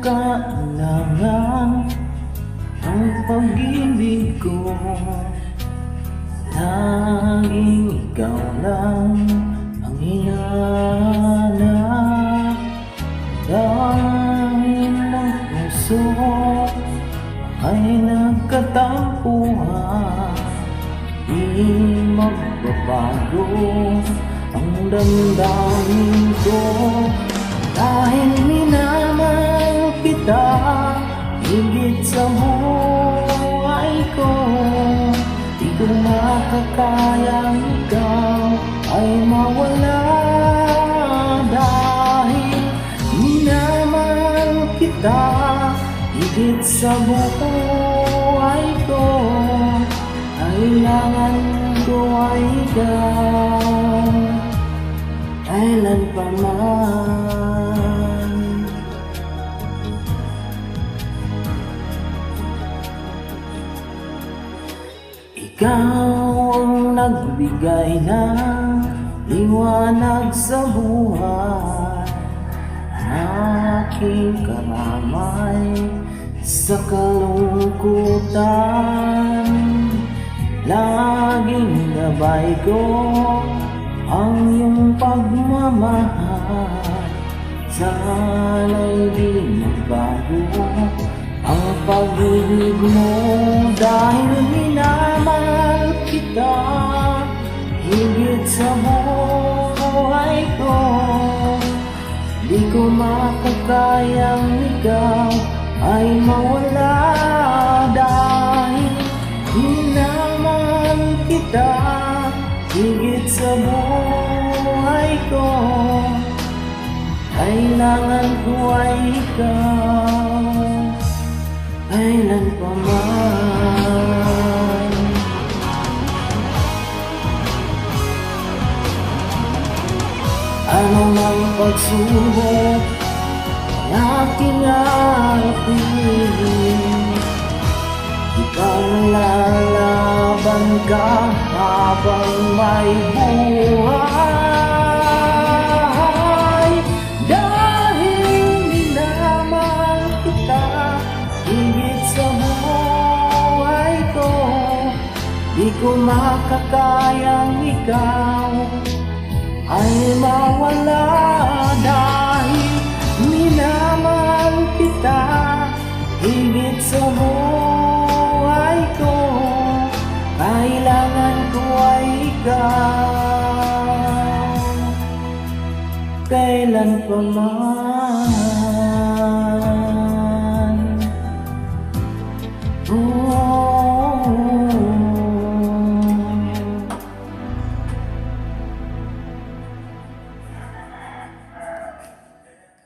kailangan ang pag-ibig ko. Laging ikaw lang ang hinahanap. Dahil ang puso ay nagkatampuhan, di magbabago ang damdamin ko. Dahil minamahal kita higit sa buhay ko, di ko makakayang ikaw ay mawala. Dahil minamahal kita higit sa buhay ko, kailangan ko ay ikaw kailan pa man. Ikaw ang nagbigay ng liwanag sa buhay, aking karamay sa kalungkutan. Laging gabay ko ang iyong pagmamahal, sana'y di magbago ang pag-ibig mo. Dahil minamahal kita higit sa buhay ko, di ko makakayang ikaw ay mawala. Dahil minamahal kita higit sa buhay ko, kailangan ko ay ikaw kailan pa man. Ano mang pagsubok ang aking harapin, ikaw lalaban ka habang may buhay. Dahil minamahal kita higit sa buhay ko, di ko makakayang ikaw ay mawala. Dahil minamahal kita higit sa buhay ko, kailangan ko ay ikaw kailan pa man.